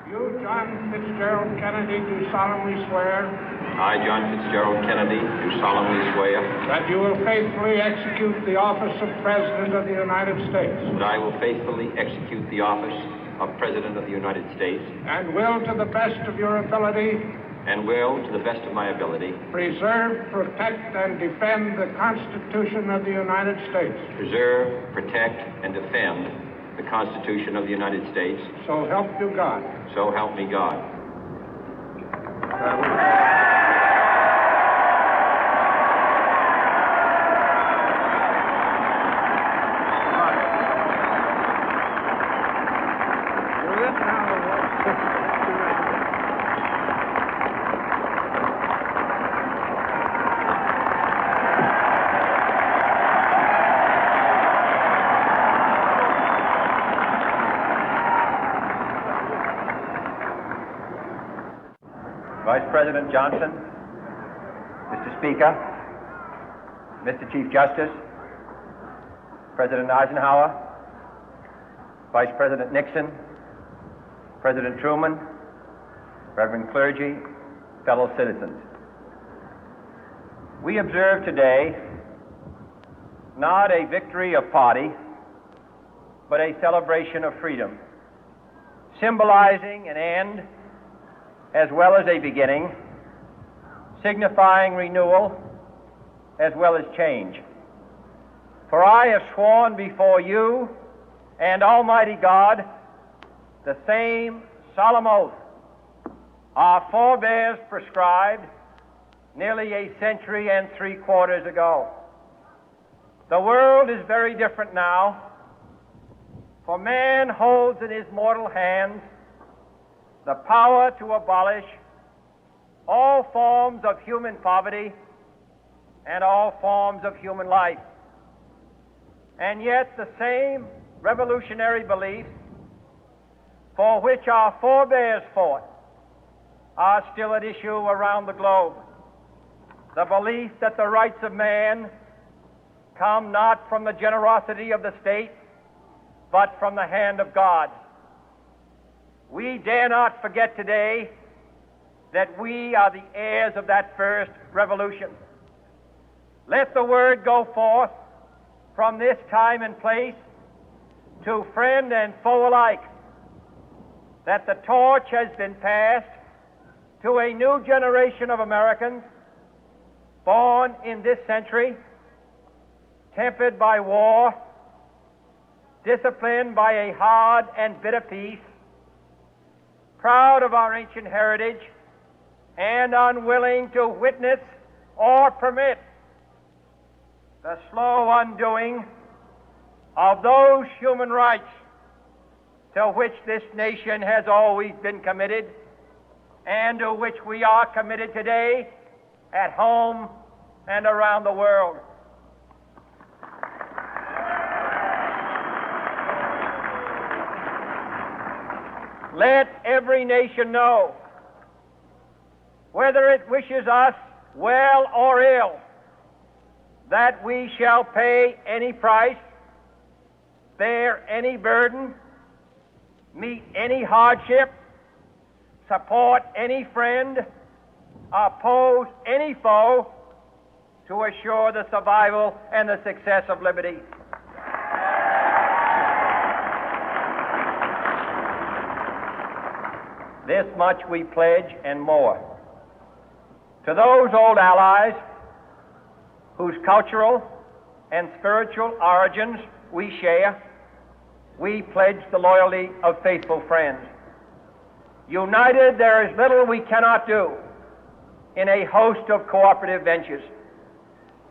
You, John Fitzgerald Kennedy, do solemnly swear. I, John Fitzgerald Kennedy, do solemnly swear. That you will faithfully execute the office of President of the United States. That I will faithfully execute the office of President of the United States. And will, to the best of your ability. And will, to the best of my ability. Preserve, protect, and defend the Constitution of the United States. Preserve, protect, and defend the Constitution of the United States. So help you God. So help me God. Vice President Johnson, Mr. Speaker, Mr. Chief Justice, President Eisenhower, Vice President Nixon, President Truman, Reverend clergy, fellow citizens. We observe today not a victory of party, but a celebration of freedom, symbolizing an end as well as a beginning, signifying renewal as well as change. For I have sworn before you and Almighty God the same solemn oath our forebears prescribed nearly a century and 3/4 ago. The world is very different now, for man holds in his mortal hands the power to abolish all forms of human poverty and all forms of human life. And yet the same revolutionary beliefs for which our forebears fought are still at issue around the globe. The belief that the rights of man come not from the generosity of the state, but from the hand of God. We dare not forget today that we are the heirs of that first revolution. Let the word go forth from this time and place to friend and foe alike that the torch has been passed to a new generation of Americans born in this century, tempered by war, disciplined by a hard and bitter peace, proud of our ancient heritage, and unwilling to witness or permit the slow undoing of those human rights to which this nation has always been committed and to which we are committed today at home and around the world. Let every nation know, whether it wishes us well or ill, that we shall pay any price, bear any burden, meet any hardship, support any friend, oppose any foe to assure the survival and the success of liberty. This much we pledge and more. To those old allies whose cultural and spiritual origins we share, we pledge the loyalty of faithful friends. United, there is little we cannot do in a host of cooperative ventures.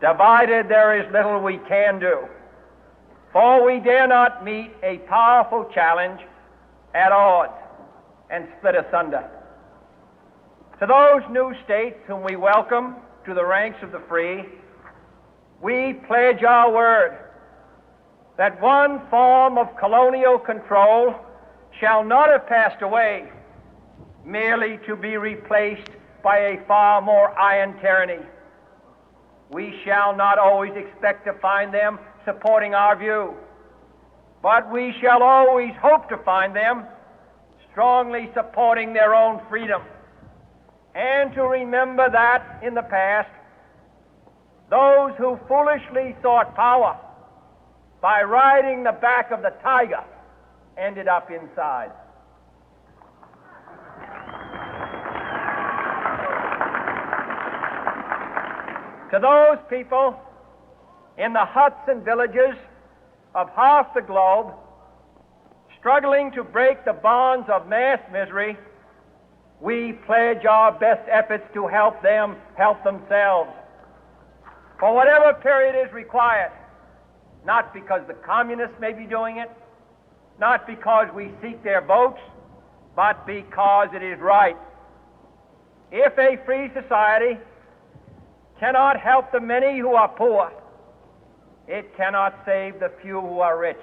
Divided, there is little we can do, for we dare not meet a powerful challenge at odds and split asunder. To those new states whom we welcome to the ranks of the free, we pledge our word that one form of colonial control shall not have passed away, merely to be replaced by a far more iron tyranny. We shall not always expect to find them supporting our view, but we shall always hope to find them strongly supporting their own freedom, and to remember that in the past, those who foolishly sought power by riding the back of the tiger ended up inside. To those people in the huts and villages of half the globe struggling to break the bonds of mass misery, we pledge our best efforts to help them help themselves for whatever period is required, not because the communists may be doing it, not because we seek their votes, but because it is right. If a free society cannot help the many who are poor, it cannot save the few who are rich.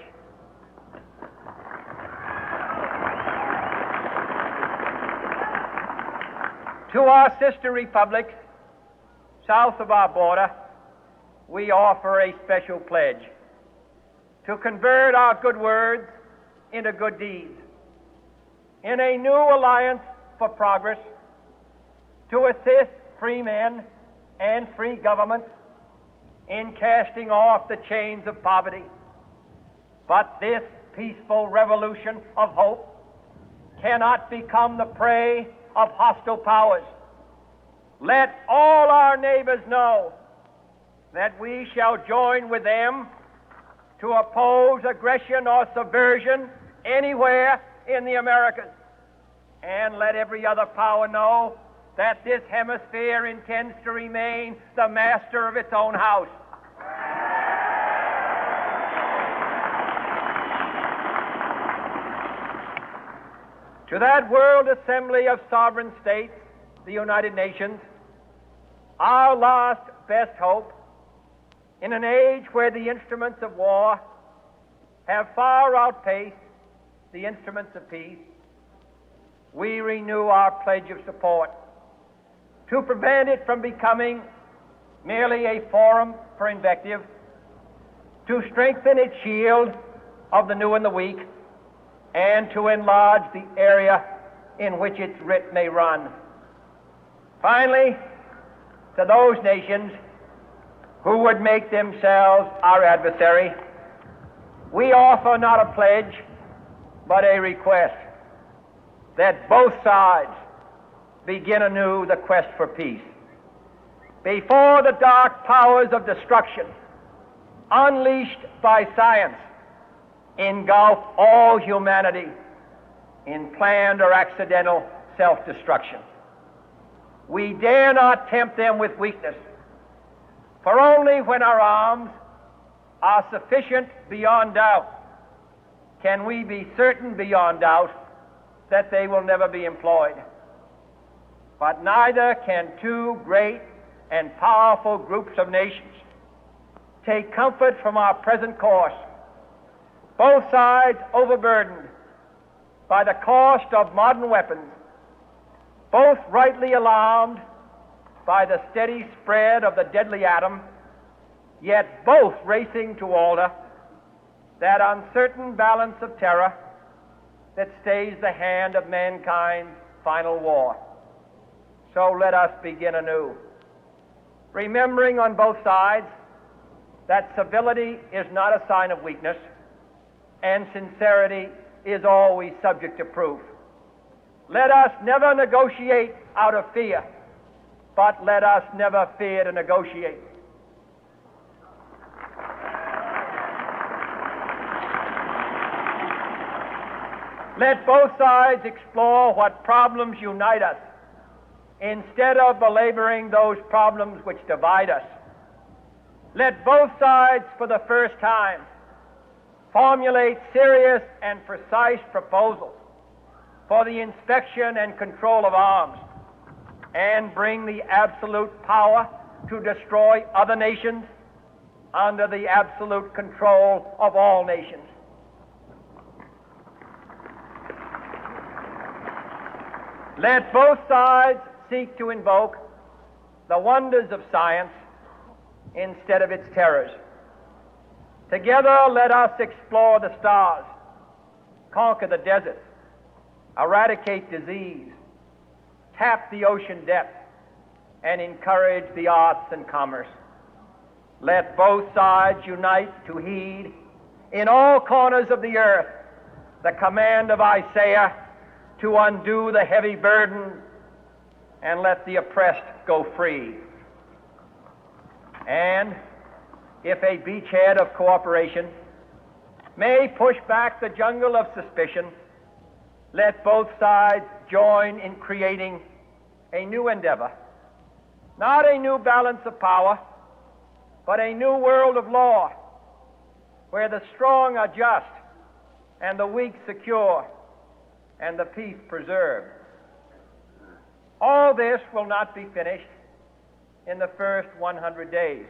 To our sister republics south of our border, we offer a special pledge to convert our good words into good deeds, in a new alliance for progress, to assist free men and free governments in casting off the chains of poverty. But this peaceful revolution of hope cannot become the prey of hostile powers. Let all our neighbors know that we shall join with them to oppose aggression or subversion anywhere in the Americas. And let every other power know that this hemisphere intends to remain the master of its own house. To that World Assembly of Sovereign States, the United Nations, our last best hope, in an age where the instruments of war have far outpaced the instruments of peace, we renew our pledge of support to prevent it from becoming merely a forum for invective, to strengthen its shield of the new and the weak, and to enlarge the area in which its writ may run. Finally, to those nations who would make themselves our adversary, we offer not a pledge, but a request that both sides begin anew the quest for peace. Before the dark powers of destruction, unleashed by science, engulf all humanity in planned or accidental self-destruction, we dare not tempt them with weakness, for only when our arms are sufficient beyond doubt can we be certain beyond doubt that they will never be employed. But neither can two great and powerful groups of nations take comfort from our present course, both sides overburdened by the cost of modern weapons, both rightly alarmed by the steady spread of the deadly atom, yet both racing to alter that uncertain balance of terror that stays the hand of mankind's final war. So let us begin anew, remembering on both sides that civility is not a sign of weakness, and sincerity is always subject to proof. Let us never negotiate out of fear, but let us never fear to negotiate. Let both sides explore what problems unite us, instead of belaboring those problems which divide us. Let both sides, for the first time, formulate serious and precise proposals for the inspection and control of arms, and bring the absolute power to destroy other nations under the absolute control of all nations. Let both sides seek to invoke the wonders of science instead of its terrors. Together, let us explore the stars, conquer the deserts, eradicate disease, tap the ocean depth, and encourage the arts and commerce. Let both sides unite to heed in all corners of the earth the command of Isaiah to undo the heavy burden and let the oppressed go free. And if a beachhead of cooperation may push back the jungle of suspicion, let both sides join in creating a new endeavor, not a new balance of power, but a new world of law, where the strong are just and the weak secure and the peace preserved. All this will not be finished in the first 100 days,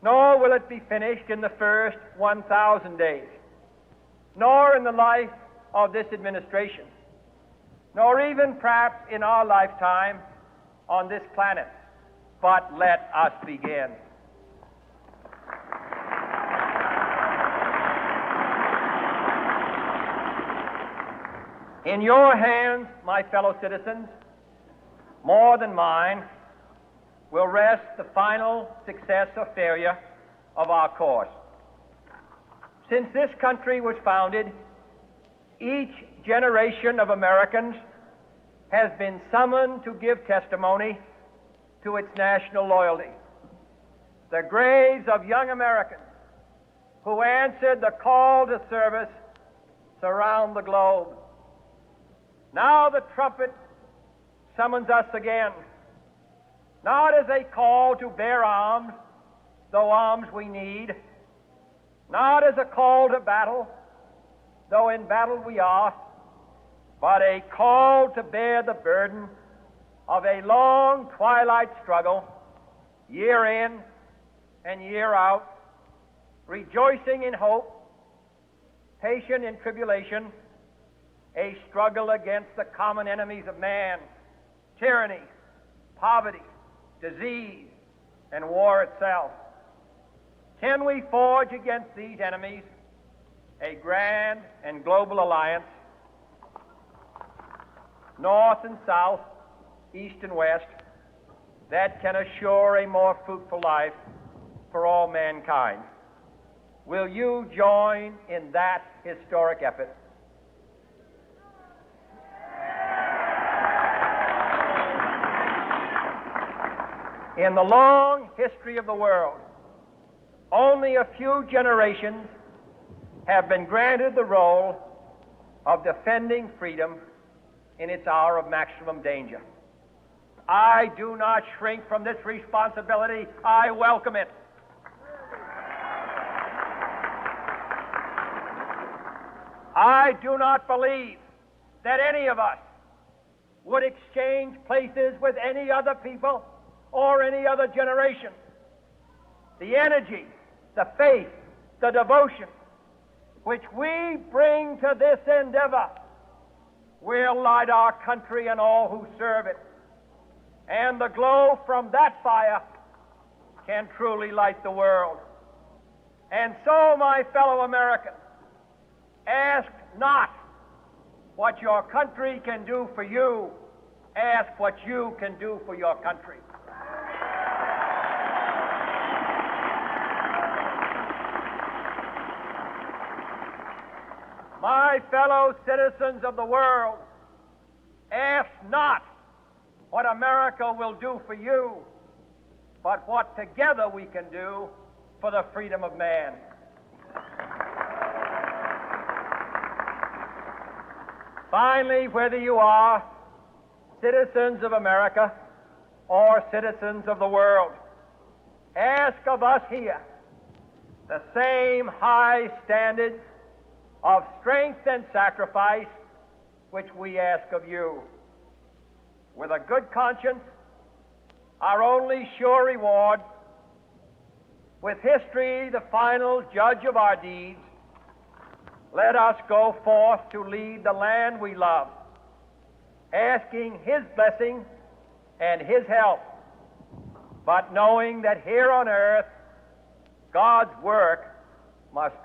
nor will it be finished in the first 1,000 days, nor in the life of this administration, nor even perhaps in our lifetime on this planet. But let us begin. In your hands, my fellow citizens, more than mine, will rest the final success or failure of our course. Since this country was founded, each generation of Americans has been summoned to give testimony to its national loyalty. The graves of young Americans who answered the call to service surround the globe. Now the trumpet summons us again, not as a call to bear arms, though arms we need, not as a call to battle, though in battle we are, but a call to bear the burden of a long twilight struggle, year in and year out, rejoicing in hope, patient in tribulation, a struggle against the common enemies of man, tyranny, poverty, disease, and war itself. Can we forge against these enemies a grand and global alliance, north and south, east and west, that can assure a more fruitful life for all mankind? Will you join in that historic effort? In the long history of the world, only a few generations have been granted the role of defending freedom in its hour of maximum danger. I do not shrink from this responsibility. I welcome it. I do not believe that any of us would exchange places with any other people or any other generation. The energy, the faith, the devotion which we bring to this endeavor will light our country and all who serve it. And the glow from that fire can truly light the world. And so, my fellow Americans, ask not what your country can do for you, ask what you can do for your country. My fellow citizens of the world, ask not what America will do for you, but what together we can do for the freedom of man. Finally, whether you are citizens of America or citizens of the world, ask of us here the same high standards of strength and sacrifice which we ask of you. With a good conscience, our only sure reward, with history the final judge of our deeds, let us go forth to lead the land we love, asking His blessing and His help, but knowing that here on earth God's work must